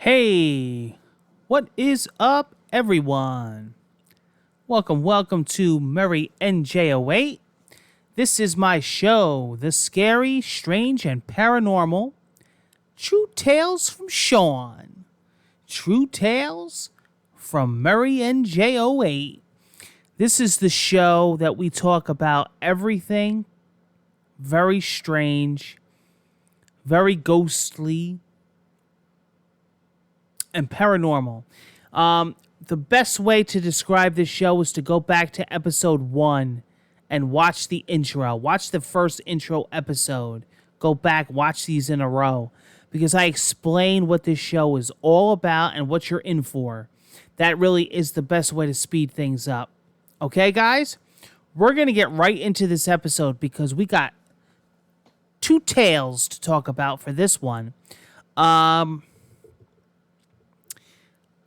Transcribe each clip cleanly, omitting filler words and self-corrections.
Hey, what is up, everyone? Welcome to Murray NJ08. This is my show, The Scary, Strange, and Paranormal True Tales from Sean. True Tales from Murray NJ08. This is the show that we talk about everything very strange, very ghostly, and paranormal. The best way to describe this show is to go back to episode 1 and watch the intro. Watch the first intro episode. Go back, watch these in a row. Because I explain what this show is all about and what you're in for. That really is the best way to speed things up. Okay, guys? We're going to get right into this episode because we got 2 tales to talk about for this one.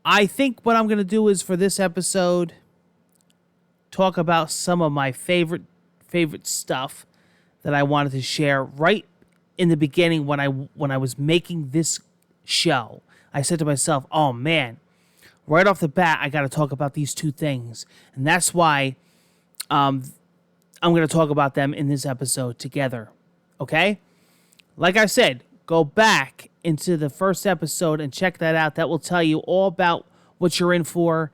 I think what I'm going to do is for this episode, talk about some of my favorite stuff that I wanted to share right in the beginning when I was making this show. I said to myself, oh man, right off the bat, I got to talk about these 2 things. And that's why I'm going to talk about them in this episode together. Okay? Like I said, go back into the first episode and check that out. That will tell you all about what you're in for.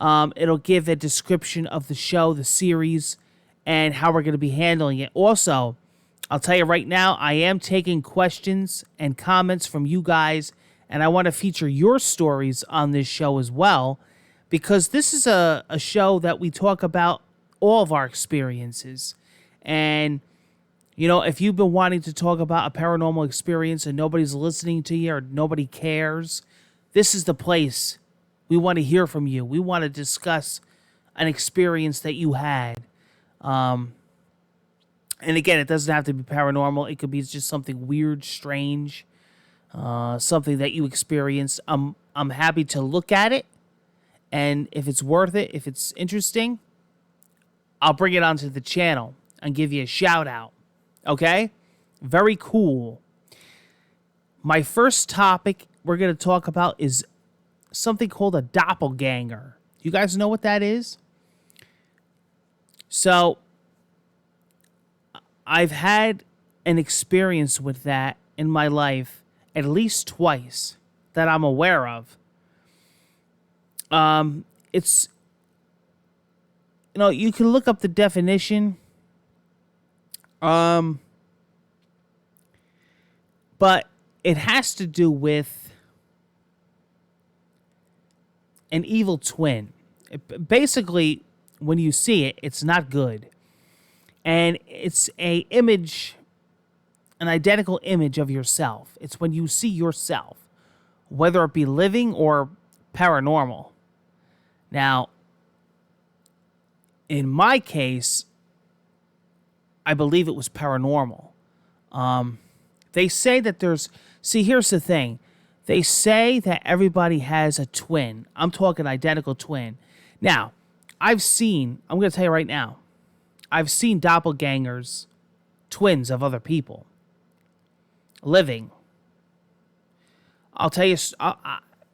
It'll give a description of the show, the series, and how we're going to be handling it. Also, I'll tell you right now, I am taking questions and comments from you guys, and I want to feature your stories on this show as well, because this is a show that we talk about all of our experiences. And you know, if you've been wanting to talk about a paranormal experience and nobody's listening to you or nobody cares, this is the place. We want to hear from you. We want to discuss an experience that you had. And again, it doesn't have to be paranormal. It could be just something weird, strange, something that you experienced. I'm happy to look at it. And if it's worth it, if it's interesting, I'll bring it onto the channel and give you a shout out. Okay? Very cool. My first topic we're going to talk about is something called a doppelganger. You guys know what that is? So, I've had an experience with that in my life at least twice that I'm aware of. It's, you know, you can look up the definition. But it has to do with an evil twin. Basically, when you see it, it's not good. And it's an identical image of yourself. It's when you see yourself, whether it be living or paranormal. Now, in my case, I believe it was paranormal. They say that here's the thing. They say that everybody has a twin. I'm talking identical twin. Now, I'm going to tell you right now, I've seen doppelgangers, twins of other people, living. I'll tell you,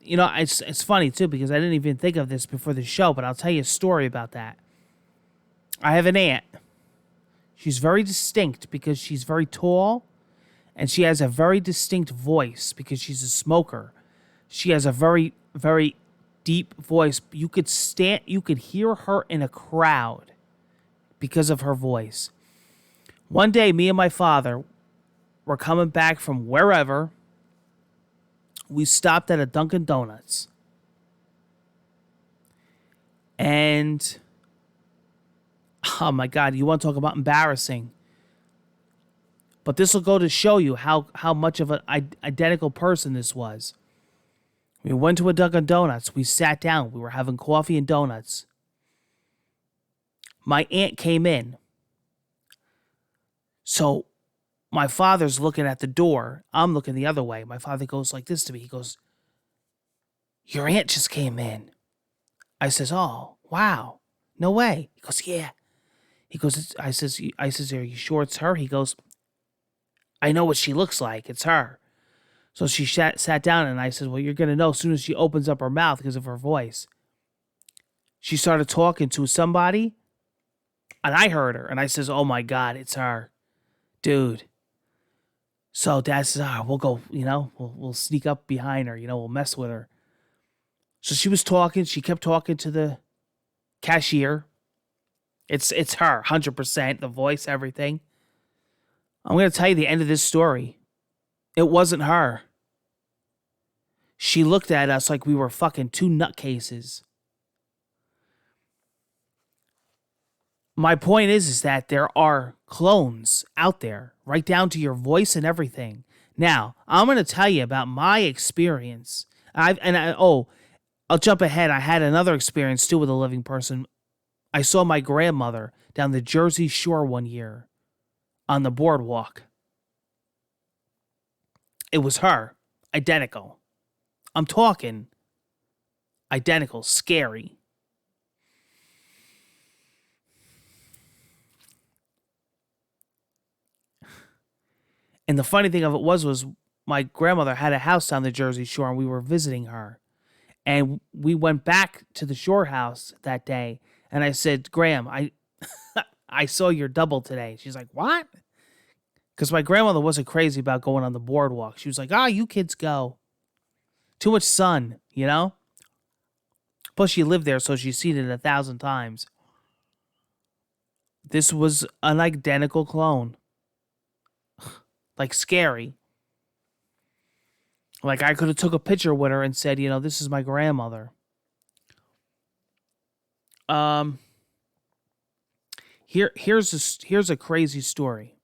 it's funny too, because I didn't even think of this before the show, but I'll tell you a story about that. I have an aunt. She's very distinct because she's very tall, and she has a very distinct voice because she's a smoker. She has a very, very deep voice. You could hear her in a crowd because of her voice. One day, me and my father were coming back from wherever. We stopped at a Dunkin' Donuts. And oh my God, you want to talk about embarrassing. But this will go to show you how much of an identical person this was. We went to a Dunkin' Donuts. We sat down. We were having coffee and donuts. My aunt came in. So my father's looking at the door. I'm looking the other way. My father goes like this to me. He goes, "Your aunt just came in." I says, "Oh, wow. No way." He goes, "Yeah." He goes, I says, "Are you sure it's her?" He goes, "I know what she looks like. It's her." So she sat down, and I said, well, you're going to know as soon as she opens up her mouth because of her voice. She started talking to somebody, and I heard her, and I says, oh my God, it's her. Dude. So Dad says, we'll go, we'll sneak up behind her, we'll mess with her. So she was talking, she kept talking to the cashier. It's her, 100%, the voice, everything. I'm going to tell you the end of this story. It wasn't her. She looked at us like we were fucking two nutcases. My point is that there are clones out there, right down to your voice and everything. Now, I'm going to tell you about my experience. I'll jump ahead. I had another experience too with a living person. I saw my grandmother down the Jersey Shore one year on the boardwalk. It was her, identical. I'm talking identical, scary. And the funny thing of it was my grandmother had a house on the Jersey Shore, and we were visiting her. And we went back to the shore house that day, and I said, Graham, I saw your double today. She's like, what? Because my grandmother wasn't crazy about going on the boardwalk. She was like, you kids go. Too much sun, Plus, she lived there, so she's seen it 1,000 times. This was an identical clone. Like, scary. Like, I could have took a picture with her and said, this is my grandmother. Here's a crazy story.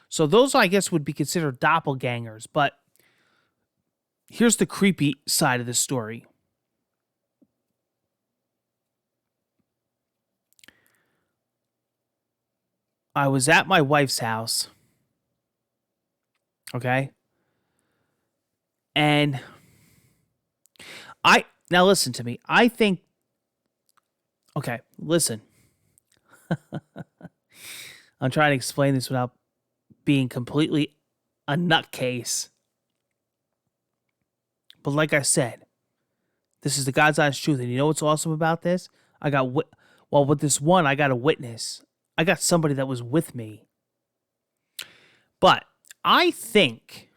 So those, I guess, would be considered doppelgangers, but here's the creepy side of the story. I was at my wife's house. Okay? And now listen to me. I think, okay, listen. I'm trying to explain this without being completely a nutcase. But like I said, this is the God's honest truth. And you know what's awesome about this? With this one, I got a witness. I got somebody that was with me. But I think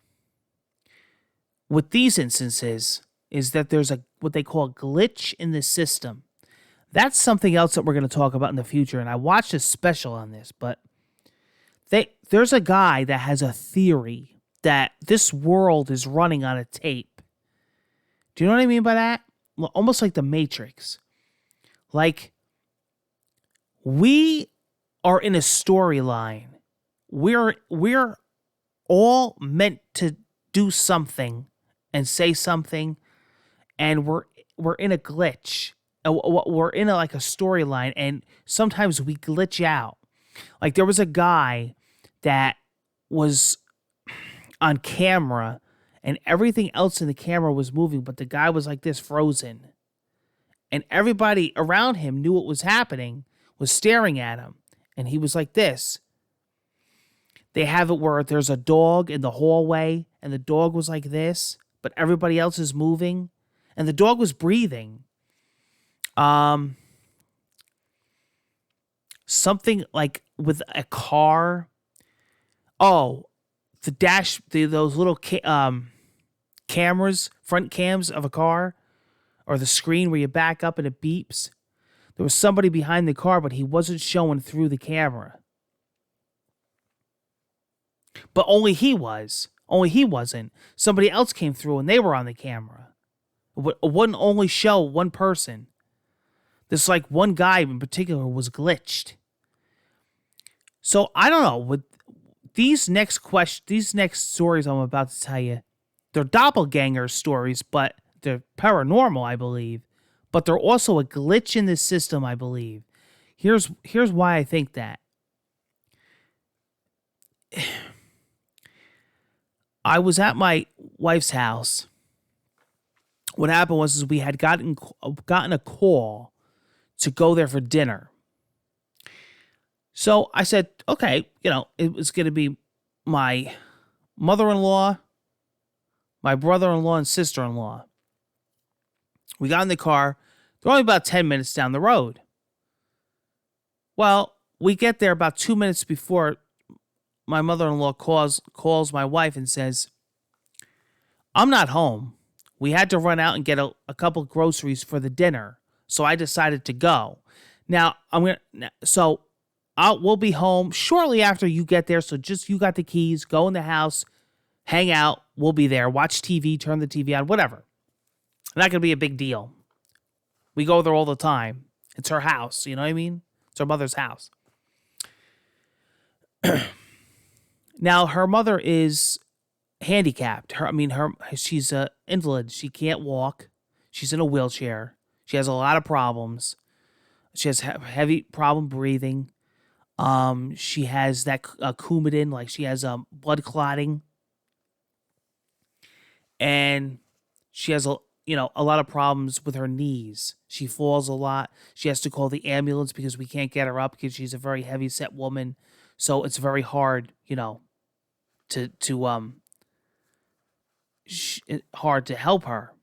with these instances is that there's what they call a glitch in the system. That's something else that we're going to talk about in the future. And I watched a special on this, but there's a guy that has a theory that this world is running on a tape. Do you know what I mean by that? Well, almost like the Matrix. Like, we are in a storyline. We're all meant to do something and say something, and we're in a glitch. We're in like a storyline, and sometimes we glitch out. Like, there was a guy that was on camera, and everything else in the camera was moving, but the guy was like this, frozen. And everybody around him knew what was happening, was staring at him, and he was like this. They have it where there's a dog in the hallway, and the dog was like this, but everybody else is moving, and the dog was breathing. Something like with a car. Oh, those little cameras, front cams of a car, or the screen where you back up and it beeps. There was somebody behind the car, but he wasn't showing through the camera. But only he was. Only he wasn't. Somebody else came through and they were on the camera. It wouldn't only show one person. This like one guy in particular was glitched. So I don't know. With these next stories I'm about to tell you, they're doppelganger stories, but they're paranormal, I believe. But they're also a glitch in the system, I believe. Here's why I think that. I was at my wife's house. What happened was we had gotten a call to go there for dinner. So I said, okay, it was going to be my mother-in-law, my brother-in-law and sister-in-law. We got in the car. They're only about 10 minutes down the road. Well, we get there about 2 minutes before my mother-in-law calls my wife and says, I'm not home. We had to run out and get a couple of groceries for the dinner, so I decided to go. Now, we'll be home shortly after you get there, so just you got the keys, go in the house, hang out, we'll be there, watch TV, turn the TV on, whatever. Not going to be a big deal. We go there all the time. It's her house, you know what I mean? It's her mother's house. Now, her mother is handicapped. She's an invalid. She can't walk. She's in a wheelchair. She has a lot of problems. She has heavy problem breathing. She has that Coumadin, like she has blood clotting, and she has a lot of problems with her knees. She falls a lot. She has to call the ambulance because we can't get her up because she's a very heavy set woman. So it's very hard, hard to help her.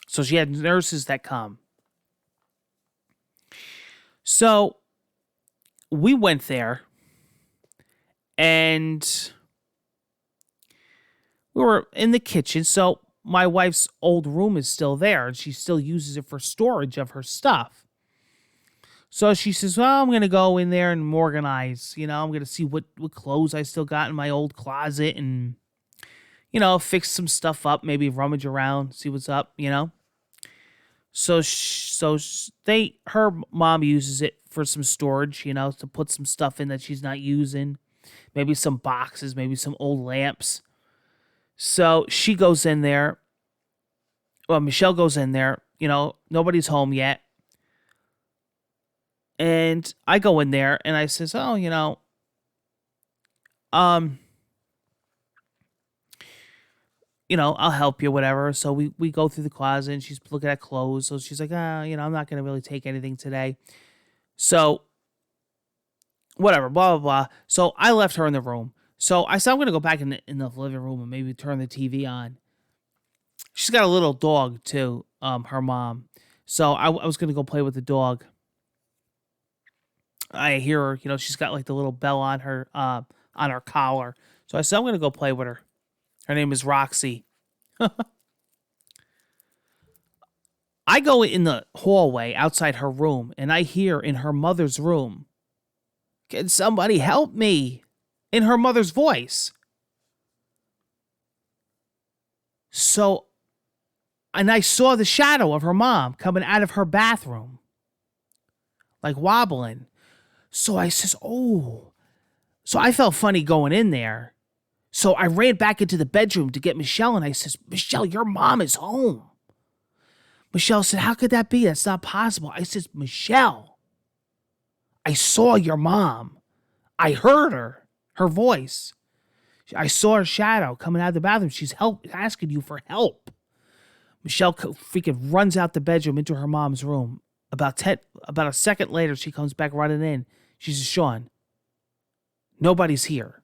So she had nurses that come. So we went there and we were in the kitchen. So my wife's old room is still there and she still uses it for storage of her stuff. So she says, well, I'm going to go in there and organize. I'm going to see what clothes I still got in my old closet and, fix some stuff up, maybe rummage around, see what's up, So her mom uses it for some storage, to put some stuff in that she's not using. Maybe some boxes, maybe some old lamps. So she goes in there. Well, Michelle goes in there. Nobody's home yet. And I go in there and I says, oh, I'll help you, whatever. So we go through the closet and she's looking at clothes. So she's like, I'm not going to really take anything today. So whatever, blah, blah, blah. So I left her in the room. So I said, I'm going to go back in the living room and maybe turn the TV on. She's got a little dog too, her mom. So I was going to go play with the dog. I hear her, she's got like the little bell on her collar. So I said, I'm going to go play with her. Her name is Roxy. I go in the hallway outside her room and I hear in her mother's room, can somebody help me? In her mother's voice. So, and I saw the shadow of her mom coming out of her bathroom, like wobbling. So I says, oh. So I felt funny going in there. So I ran back into the bedroom to get Michelle, and I says, Michelle, your mom is home. Michelle said, how could that be? That's not possible. I says, Michelle, I saw your mom. I heard her voice. I saw her shadow coming out of the bathroom. She's asking you for help. Michelle freaking runs out the bedroom into her mom's room. About a second later, she comes back running in. She says, Sean, nobody's here.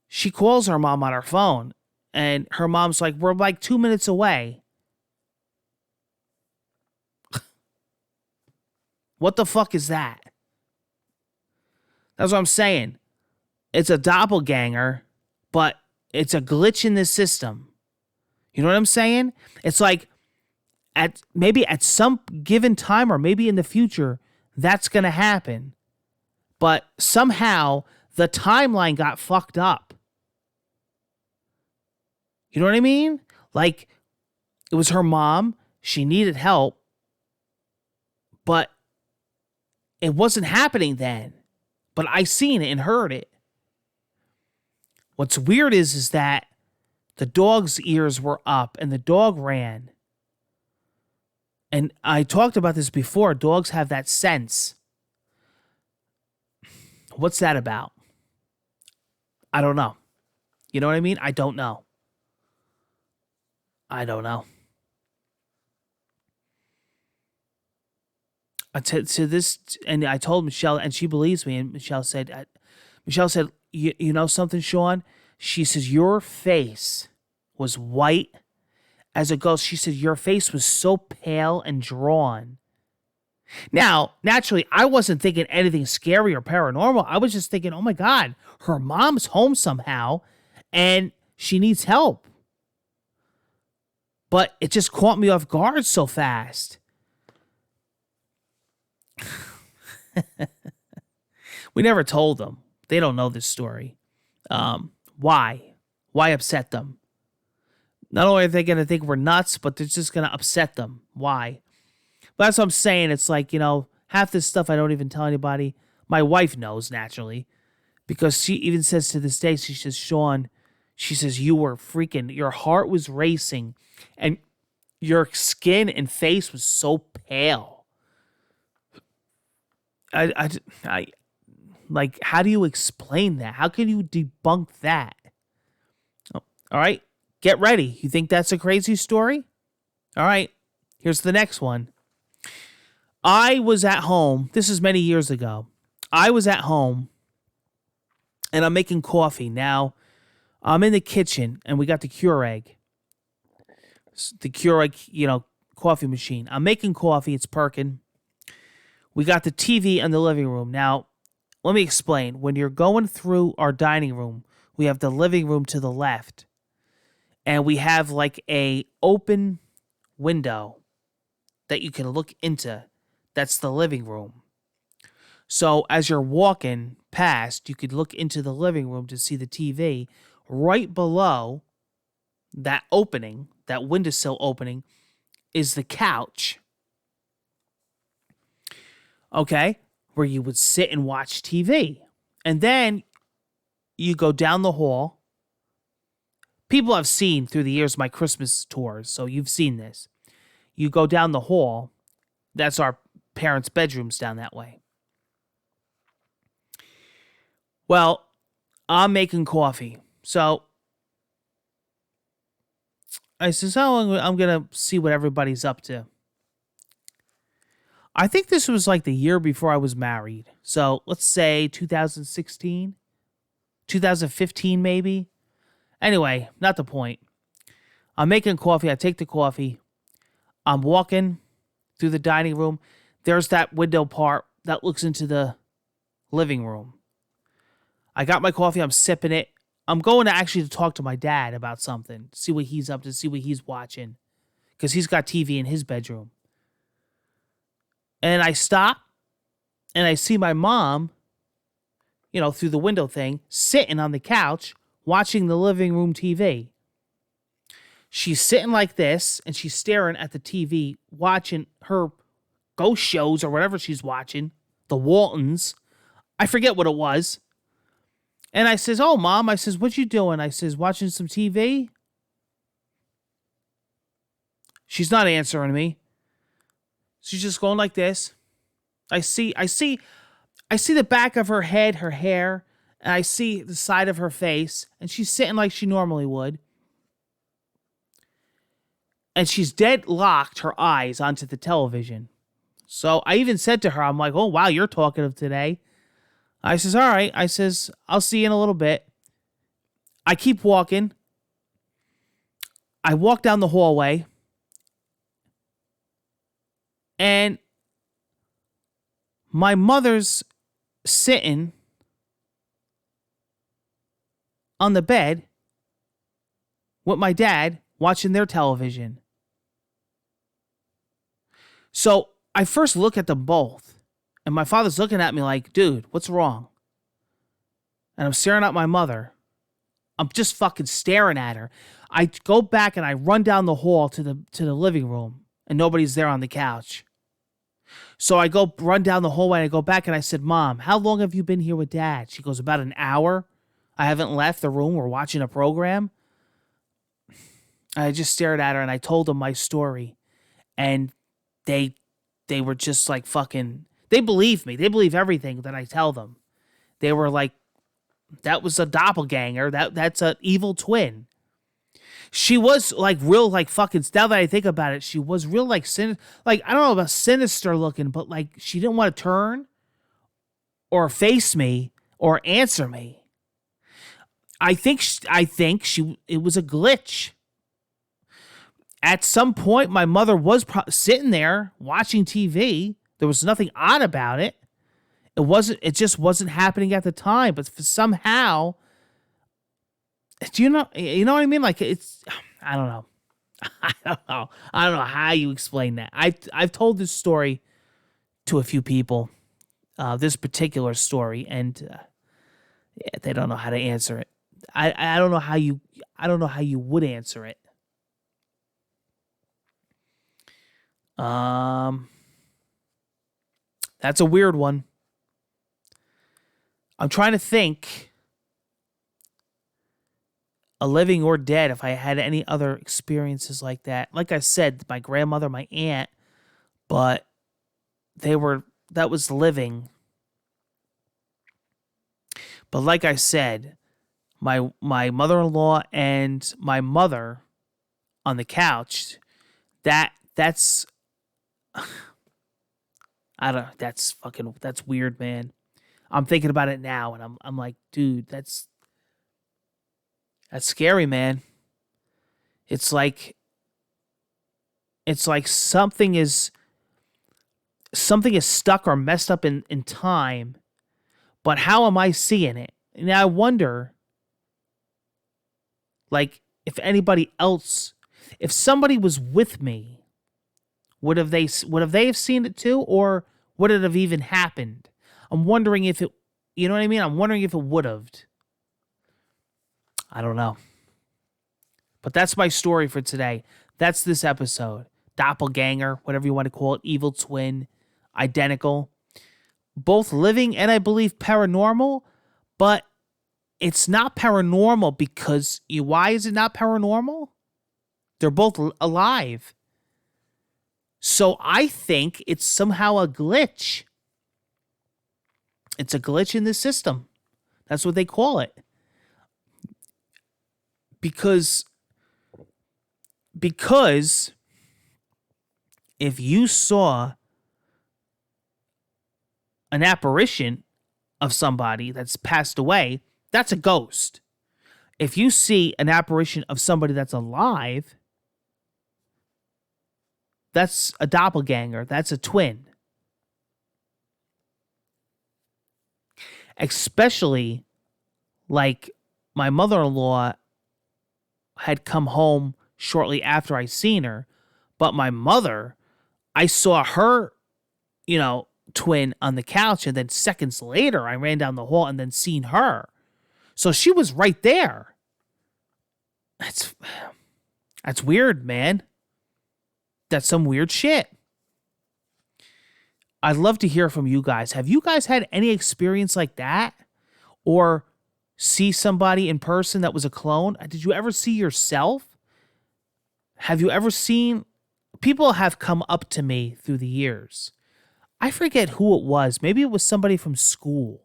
She calls her mom on her phone, and her mom's like, we're like 2 minutes away. What the fuck is that? That's what I'm saying. It's a doppelganger, but it's a glitch in the system. You know what I'm saying? It's like maybe at some given time or maybe in the future, that's going to happen. But somehow the timeline got fucked up. You know what I mean? Like, it was her mom. She needed help. But it wasn't happening then. But I seen it and heard it. What's weird is that the dog's ears were up and the dog ran. And I talked about this before. Dogs have that sense. What's that about? I don't know. You know what I mean? I don't know. To this, and I told Michelle, and she believes me. And Michelle said, you know something, Sean? She says, your face was white as a ghost. She said, your face was so pale and drawn. Now, naturally, I wasn't thinking anything scary or paranormal. I was just thinking, oh my God, her mom's home somehow and she needs help. But it just caught me off guard so fast. We never told them. They don't know this story. Why? Why upset them? Not only are they going to think we're nuts, but they're just going to upset them. Why? But that's what I'm saying. It's like, half this stuff I don't even tell anybody. My wife knows, naturally, because she even says to this day, she says, Sean, she says, you were freaking, your heart was racing and your skin and face was so pale. I like, how do you explain that? How can you debunk that? Oh, all right, get ready. You think that's a crazy story? All right, here's the next one. I was at home. This is many years ago. I was at home and I'm making coffee. Now, I'm in the kitchen and we got the Keurig. The Keurig, coffee machine. I'm making coffee. It's perking. We got the TV in the living room. Now, let me explain. When you're going through our dining room, we have the living room to the left. And we have like a open window that you can look into. That's the living room. So as you're walking past, you could look into the living room to see the TV. Right below that opening, that windowsill opening, is the couch. Okay? Where you would sit and watch TV. And then you go down the hall. People have seen through the years my Christmas tours, so you've seen this. You go down the hall. That's our parents' bedrooms down that way. Well, I'm making coffee. So I says, I'm going to see what everybody's up to. I think this was like the year before I was married. So let's say 2016, 2015 maybe. Anyway, not the point. I'm making coffee. I take the coffee. I'm walking through the dining room. There's that window part that looks into the living room. I got my coffee. I'm sipping it. I'm going to actually talk to my dad about something, see what he's up to, see what he's watching, because he's got TV in his bedroom. And I stop, and I see my mom, through the window thing, sitting on the couch, watching the living room TV. She's sitting like this, and she's staring at the TV, watching her ghost shows or whatever she's watching, the Waltons. I forget what it was. And I says, oh, Mom, I says, what you doing? I says, watching some TV? She's not answering me. She's just going like this. I see the back of her head, her hair, and I see the side of her face, and she's sitting like she normally would. And she's dead locked her eyes onto the television. So I even said to her, I'm like, oh, wow, you're talkative today. I says, all right. I says, I'll see you in a little bit. I keep walking. I walk down the hallway. And my mother's sitting on the bed with my dad watching their television. So I first look at them both. And my father's looking at me like, dude, what's wrong? And I'm staring at my mother. I'm just fucking staring at her. I go back and I run down the hall to the living room. And nobody's there on the couch. So I go run down the hallway and I go back and I said, Mom, how long have you been here with Dad? She goes, about an hour. I haven't left the room. We're watching a program. I just stared at her and I told them my story. And they were just like fucking... They believe me. They believe everything that I tell them. They were like, that was a doppelganger. That's an evil twin. She was like real, like fucking, now that I think about it, she was real like, I don't know about sinister looking, but like she didn't want to turn or face me or answer me. I think it was a glitch. At some point, my mother was sitting there watching TV. There was nothing odd about it. It just wasn't happening at the time. But somehow, do you know what I mean? Like, I don't know. I don't know how you explain that. I've told this story to a few people, this particular story, and yeah, they don't know how to answer it. I don't know how you would answer it. That's a weird one. I'm trying to think, a living or dead, if I had any other experiences like that. Like I said, my grandmother, my aunt, but that was living. But like I said, my mother-in-law and my mother on the couch, that's I don't that's weird, man. I'm thinking about it now and I'm like, dude, that's scary, man. It's like something is stuck or messed up in time, but how am I seeing it? And I wonder, like, if anybody else, if somebody was with me, would have they have seen it too, or would it have even happened? I'm wondering if it, you know what I mean? I'm wondering if it would have. I don't know. But that's my story for today. That's this episode. Doppelganger, whatever you want to call it, evil twin, identical. Both living and I believe paranormal, but it's not paranormal because why is it not paranormal? They're both alive. So I think it's somehow a glitch. It's a glitch in the system. That's what they call it. Because if you saw an apparition of somebody that's passed away, that's a ghost. If you see an apparition of somebody that's alive, that's a doppelganger. That's a twin. Especially like my mother-in-law had come home shortly after I seen her, but my mother, I saw her, twin on the couch, and then seconds later I ran down the hall and then seen her. So she was right there. That's weird, man. That's some weird shit. I'd love to hear from you guys. Have you guys had any experience like that? Or see somebody in person that was a clone? Did you ever see yourself? Have you ever seen... People have come up to me through the years. I forget who it was. Maybe it was somebody from school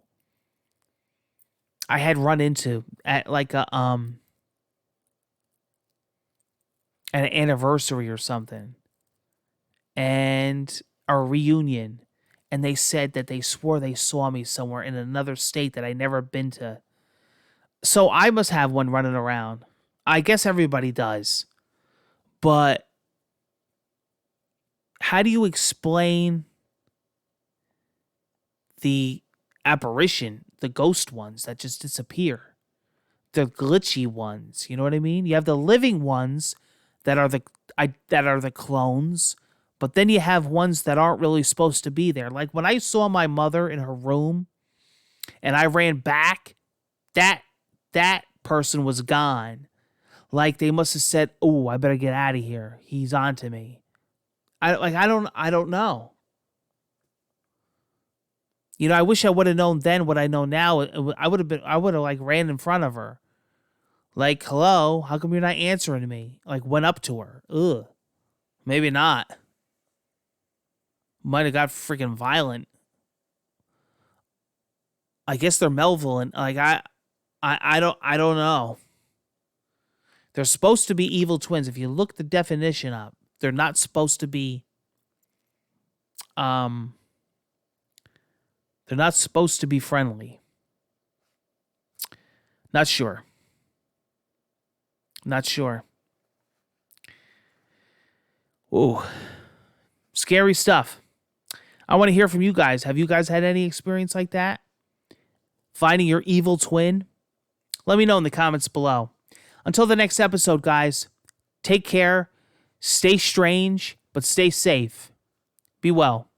I had run into at like an anniversary or something, and a reunion, and they said that they swore they saw me somewhere in another state that I never been to. So I must have one running around. I guess everybody does. But how do you explain the apparition, the ghost ones that just disappear? The glitchy ones, you know what I mean? You have the living ones that are the clones, but then you have ones that aren't really supposed to be there. Like when I saw my mother in her room and I ran back, that person was gone. Like they must have said, "Oh, I better get out of here. He's on to me." I don't know. I wish I would have known then what I know now. I would have like ran in front of her. Like, hello, how come you're not answering me? Like went up to her. Ugh. Maybe not. Might have got freaking violent. I guess they're malevolent. Like I don't know. They're supposed to be evil twins. If you look the definition up, they're not supposed to be they're not supposed to be friendly. Not sure. Ooh, scary stuff. I want to hear from you guys. Have you guys had any experience like that? Finding your evil twin? Let me know in the comments below. Until the next episode, guys, take care, stay strange, but stay safe. Be well.